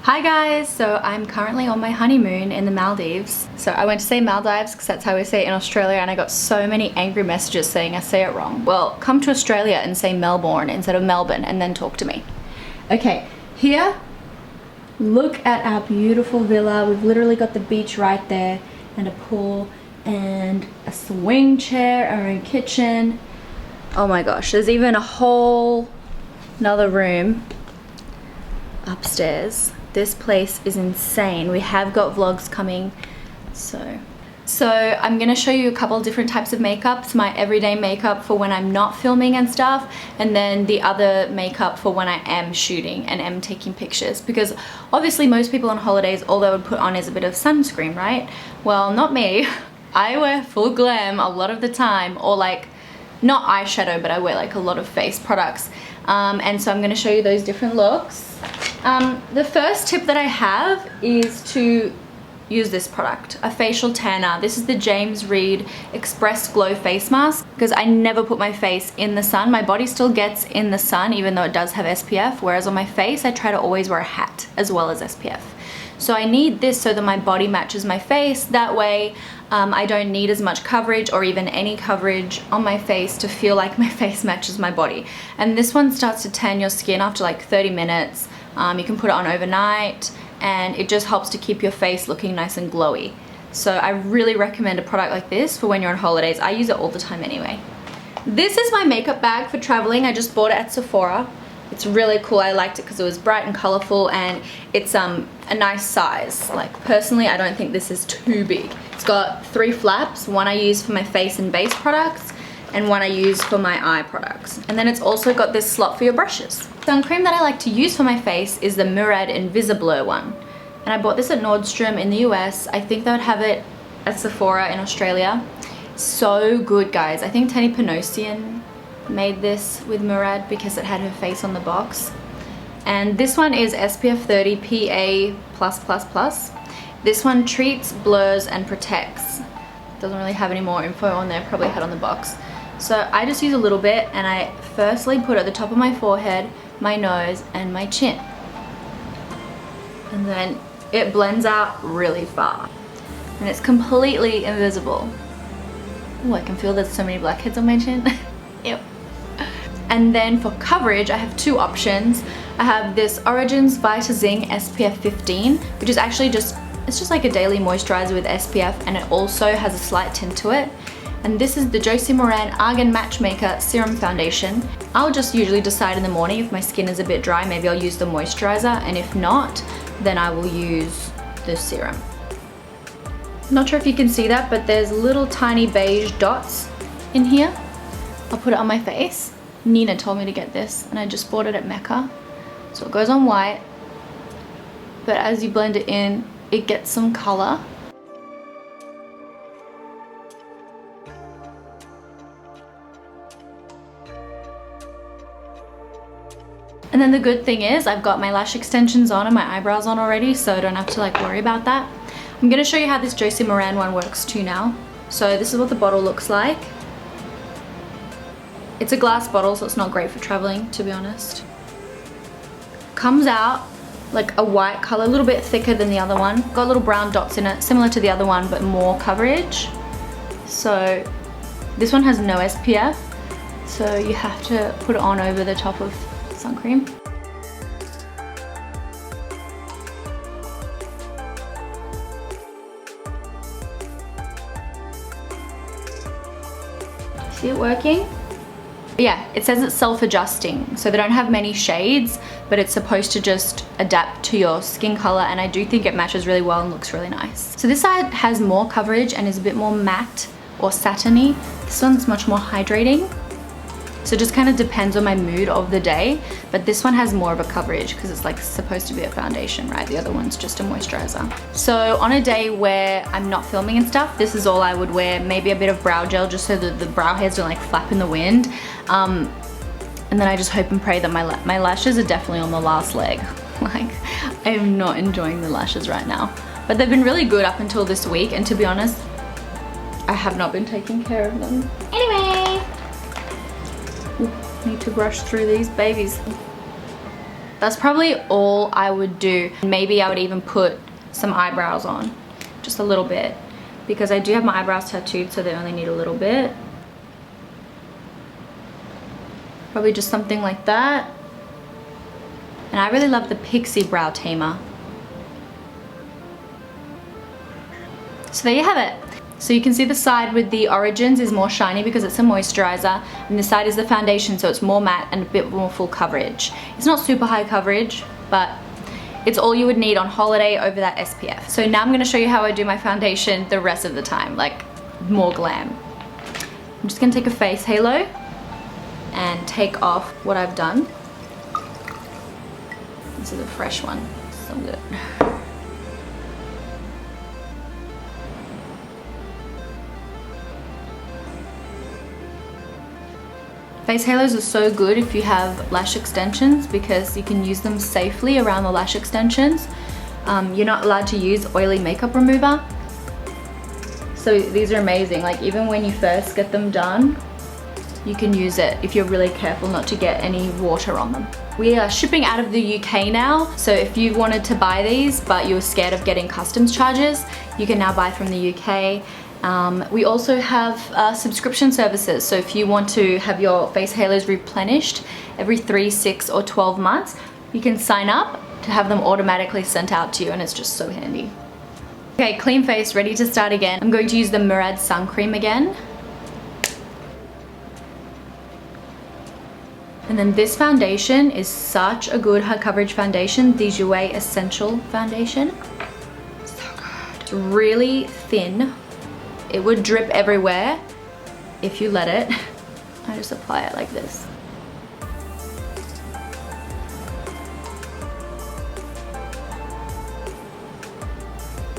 Hi guys, so I'm currently on my honeymoon in the Maldives. So I went to say Maldives because that's how we say it in Australia, and I got so many angry messages saying I say it wrong. Well, come to Australia and say Melbourne instead of Melbourne and then talk to me. Okay, here, look at our beautiful villa. We've literally got the beach right there and a pool and a swing chair, our own kitchen. Oh my gosh, there's even a whole another room upstairs. This place is insane. We have got vlogs coming, so I'm gonna show you a couple different types of makeups. My everyday makeup for when I'm not filming and stuff, and then the other makeup for when I am shooting and am taking pictures, because obviously most people on holidays, all they would put on is a bit of sunscreen, right? Well, not me. I wear full glam a lot of the time, or like not eyeshadow, but I wear like a lot of face products, and so I'm going to show you those different looks. The first tip that I have is to use this product, a facial tanner. This is the James Read Express Glow face mask, because I never put my face in the sun. My body still gets in the sun even though it does have SPF, whereas on my face I try to always wear a hat as well as SPF. So I need this so that my body matches my face. That way I don't need as much coverage or even any coverage on my face to feel like my face matches my body. And this one starts to tan your skin after like 30 minutes. You can put it on overnight, and it just helps to keep your face looking nice and glowy. So I really recommend a product like this for when you're on holidays. I use it all the time anyway. This is my makeup bag for traveling. I just bought it at Sephora. It's really cool. I liked it because it was bright and colorful, and it's a nice size. Like personally, I don't think this is too big. It's got 3 flaps. One I use for my face and base products, and one I use for my eye products. And then it's also got this slot for your brushes. Sun cream that I like to use for my face is the Murad Invisiblur one. And I bought this at Nordstrom in the US. I think they would have it at Sephora in Australia. So good, guys. I think Tani Panosian made this with Murad because it had her face on the box. And this one is SPF 30 PA+++. This one treats, blurs, and protects. Doesn't really have any more info on there, probably had on the box. So I just use a little bit, and I firstly put it at the top of my forehead, my nose, and my chin. And then it blends out really far. And it's completely invisible. Oh, I can feel there's so many blackheads on my chin. Ew. And then for coverage, I have 2 options. I have this Origins Vitazing SPF 15, which is actually it's just like a daily moisturizer with SPF, and it also has a slight tint to it. And this is the Josie Maran Argan Matchmaker Serum Foundation. I'll just usually decide in the morning if my skin is a bit dry, maybe I'll use the moisturizer, and if not, then I will use the serum. Not sure if you can see that, but there's little tiny beige dots in here. I'll put it on my face. Nina told me to get this, and I just bought it at Mecca. So it goes on white, but as you blend it in, it gets some color. And then the good thing is I've got my lash extensions on and my eyebrows on already, so I don't have to like worry about that. I'm gonna show you how this Josie Maran one works too now. So this is what the bottle looks like. It's a glass bottle, so it's not great for traveling, to be honest. Comes out like a white color, a little bit thicker than the other one. Got little brown dots in it, similar to the other one, but more coverage. So this one has no SPF, so you have to put it on over the top of sun cream. See it working? Yeah, it says it's self-adjusting, so they don't have many shades, but it's supposed to just adapt to your skin color, and I do think it matches really well and looks really nice. So this side has more coverage and is a bit more matte or satiny. This one's much more hydrating. So it just kind of depends on my mood of the day, but this one has more of a coverage because it's like supposed to be a foundation, right? The other one's just a moisturizer. So on a day where I'm not filming and stuff, this is all I would wear. Maybe a bit of brow gel just so that the brow hairs don't like flap in the wind. And then I just hope and pray that my lashes are definitely on the last leg. Like, I am not enjoying the lashes right now. But they've been really good up until this week, and to be honest, I have not been taking care of them. Anyway. Need to brush through these babies. that's probably all I would do. Maybe I would even put some eyebrows on, just a little bit, because I do have my eyebrows tattooed, so they only need a little bit. Probably just something like that. And I really love the Pixi Brow Tamer. So there you have it. So you can see the side with the Origins is more shiny because it's a moisturizer, and the side is the foundation, so it's more matte and a bit more full coverage. It's not super high coverage, but it's all you would need on holiday over that SPF. So now I'm gonna show you how I do my foundation the rest of the time, like more glam. I'm just gonna take a face halo and take off what I've done. This is a fresh one, so good. Face halos are so good if you have lash extensions because you can use them safely around the lash extensions. You're not allowed to use oily makeup remover. So these are amazing, like even when you first get them done, you can use it if you're really careful not to get any water on them. We are shipping out of the UK now, so if you wanted to buy these but you were scared of getting customs charges, you can now buy from the UK. We also have subscription services, so if you want to have your face halos replenished every 3, 6 or 12 months, you can sign up to have them automatically sent out to you, and it's just so handy. Okay, clean face, ready to start again. I'm going to use the Murad Sun Cream again. And then this foundation is such a good high coverage foundation, the Jouer Essential Foundation. So good. It's really thin. It would drip everywhere if you let it. I just apply it like this.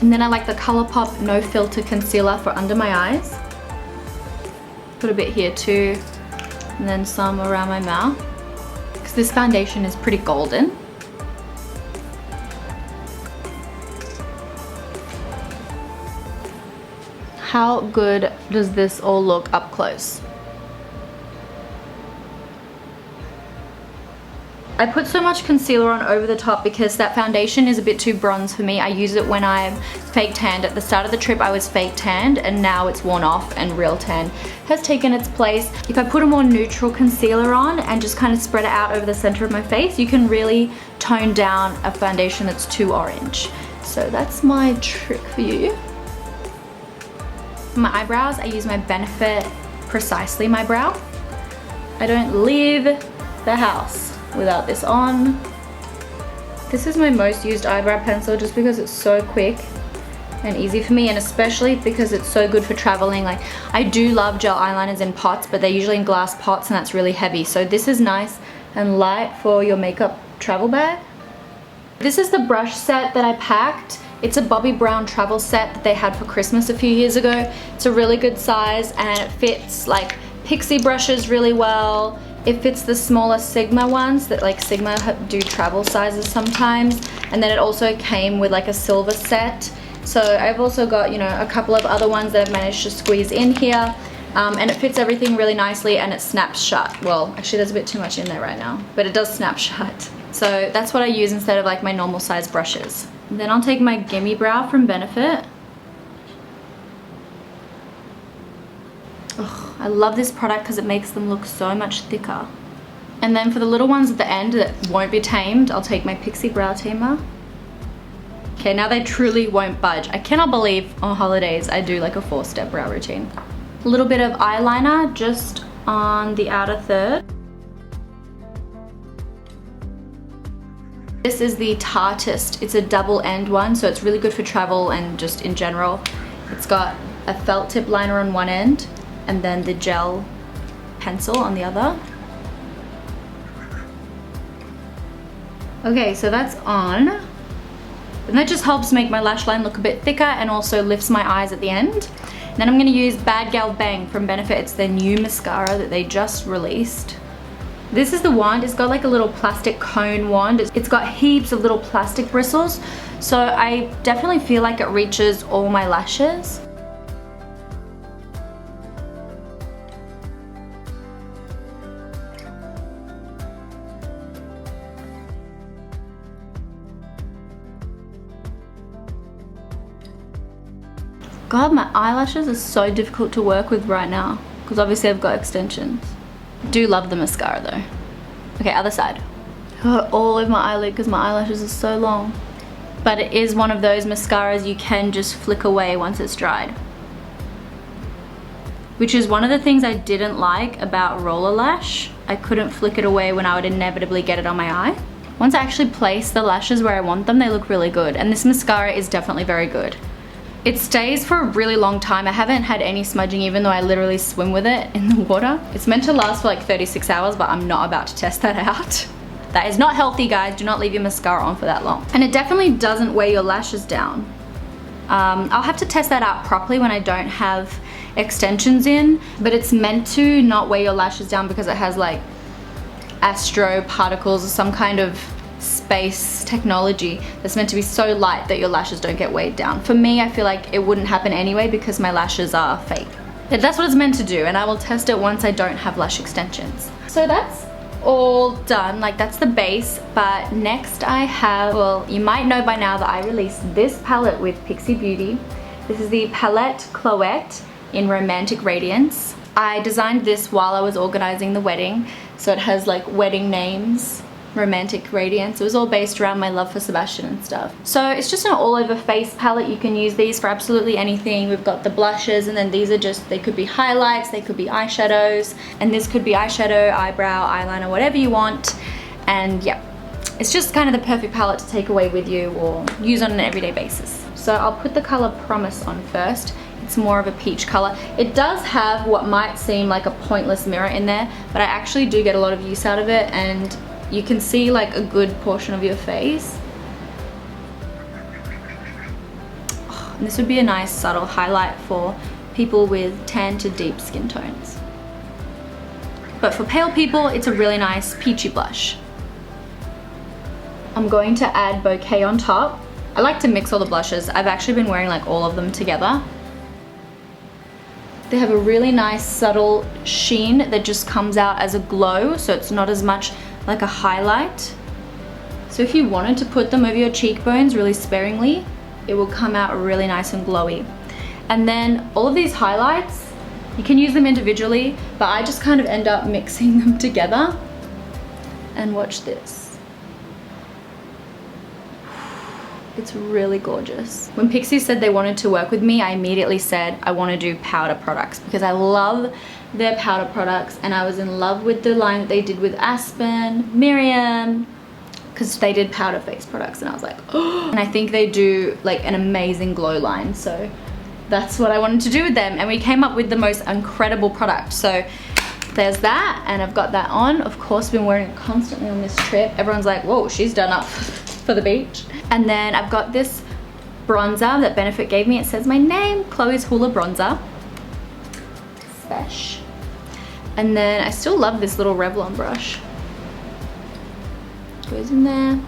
And then I like the ColourPop No Filter Concealer for under my eyes. Put a bit here too. And then some around my mouth, because this foundation is pretty golden. How good does this all look up close? I put so much concealer on over the top because that foundation is a bit too bronze for me. I use it when I'm fake tanned. At the start of the trip I was fake tanned, and now it's worn off and real tan has taken its place. If I put a more neutral concealer on and just kind of spread it out over the center of my face, you can really tone down a foundation that's too orange. So that's my trick for you. For my eyebrows, I use my Benefit Precisely My Brow. I don't leave the house without this on. This is my most used eyebrow pencil just because it's so quick and easy for me, and especially because it's so good for traveling. Like, I do love gel eyeliners in pots, but they're usually in glass pots and that's really heavy. So this is nice and light for your makeup travel bag. This is the brush set that I packed. It's a Bobbi Brown travel set that they had for Christmas a few years ago. It's a really good size and it fits like Pixi brushes really well. It fits the smaller Sigma ones that like Sigma do travel sizes sometimes. And then it also came with like a silver set. So I've also got, you know, a couple of other ones that I've managed to squeeze in here. And it fits everything really nicely and it snaps shut. Well, actually there's a bit too much in there right now, but it does snap shut. So that's what I use instead of like my normal size brushes. And then I'll take my Gimme Brow from Benefit. Ugh, I love this product because it makes them look so much thicker. And then for the little ones at the end that won't be tamed, I'll take my Pixi Brow Tamer. Okay, now they truly won't budge. I cannot believe on holidays I do like a 4-step brow routine. A little bit of eyeliner just on the outer third. This is the Tartist. It's a double end one, so it's really good for travel and just in general. It's got a felt tip liner on one end and then the gel pencil on the other. Okay, so that's on. And that just helps make my lash line look a bit thicker and also lifts my eyes at the end. And then I'm gonna use Bad Gal Bang from Benefit. It's their new mascara that they just released. This is the wand. It's got like a little plastic cone wand. It's got heaps of little plastic bristles. So I definitely feel like it reaches all my lashes. God, my eyelashes are so difficult to work with right now because obviously I've got extensions. Do love the mascara though. Okay, other side. All over my eyelid because my eyelashes are so long. But it is one of those mascaras you can just flick away once it's dried. Which is one of the things I didn't like about roller lash. I couldn't flick it away when I would inevitably get it on my eye. Once I actually place the lashes where I want them, they look really good. And this mascara is definitely very good. It stays for a really long time. I haven't had any smudging even though I literally swim with it in the water. It's meant to last for like 36 hours, but I'm not about to test that out. That is not healthy, guys. Do not leave your mascara on for that long. And it definitely doesn't weigh your lashes down. I'll have to test that out properly when I don't have extensions in, but it's meant to not weigh your lashes down because it has like astro particles or some kind of space technology that's meant to be so light that your lashes don't get weighed down. For me, I feel like it wouldn't happen anyway because my lashes are fake. But that's what it's meant to do, and I will test it once I don't have lash extensions. So that's all done, like that's the base. But next I have, well, you might know by now that I released this palette with Pixi Beauty. This is the Palette Cloette in Romantic Radiance. I designed this while I was organizing the wedding, so it has like wedding names, Romantic Radiance. It was all based around my love for Sebastian and stuff. So it's just an all over face palette. You can use these for absolutely anything. We've got the blushes, and then these are just, they could be highlights, they could be eyeshadows, and this could be eyeshadow, eyebrow, eyeliner, whatever you want. And yeah, it's just kind of the perfect palette to take away with you or use on an everyday basis. So I'll put the color Promise on first. It's more of a peach color. It does have what might seem like a pointless mirror in there, but I actually do get a lot of use out of it, and you can see like a good portion of your face. Oh, and this would be a nice subtle highlight for people with tan to deep skin tones. But for pale people, it's a really nice peachy blush. I'm going to add Bouquet on top. I like to mix all the blushes. I've actually been wearing like all of them together. They have a really nice subtle sheen that just comes out as a glow, so it's not as much like a highlight. So if you wanted to put them over your cheekbones really sparingly, it will come out really nice and glowy. And then all of these highlights, you can use them individually, but I just kind of end up mixing them together. And watch this. It's really gorgeous. When Pixi said they wanted to work with me, I immediately said I want to do powder products because I love their powder products, and I was in love with the line that they did with Aspen, Miriam, because they did powder face products, and I was like, oh. And I think they do like an amazing glow line, so that's what I wanted to do with them, and we came up with the most incredible product. So there's that, and I've got that on. Of course, been wearing it constantly on this trip. Everyone's like, whoa, she's done up for the beach. And then I've got this bronzer that Benefit gave me. It says my name, Chloe's Hula Bronzer. Spesh. And then I still love this little Revlon brush. Goes in there.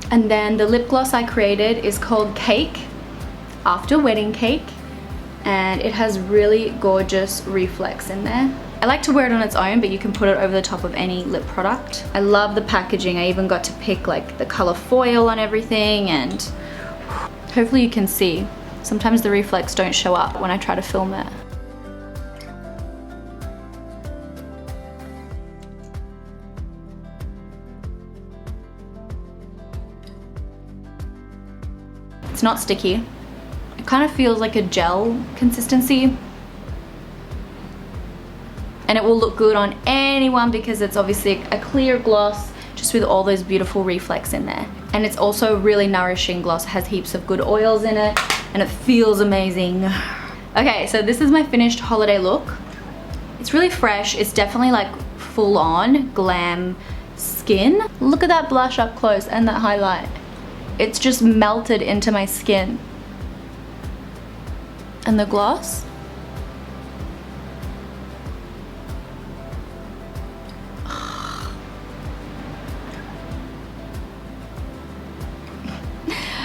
And then the lip gloss I created is called Cake, After Wedding Cake. And it has really gorgeous reflex in there. I like to wear it on its own, but you can put it over the top of any lip product. I love the packaging. I even got to pick like the color foil on everything, and hopefully you can see. Sometimes the reflex don't show up when I try to film it. It's not sticky. It kind of feels like a gel consistency. And it will look good on anyone because it's obviously a clear gloss just with all those beautiful reflex in there. And it's also a really nourishing gloss. It has heaps of good oils in it and it feels amazing. Okay, so this is my finished holiday look. It's really fresh. It's definitely like full on glam skin. Look at that blush up close and that highlight. It's just melted into my skin. And the gloss.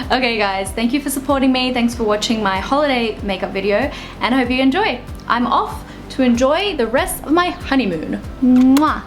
Okay guys, thank you for supporting me. Thanks for watching my holiday makeup video, and I hope you enjoy. I'm off to enjoy the rest of my honeymoon. Mwah!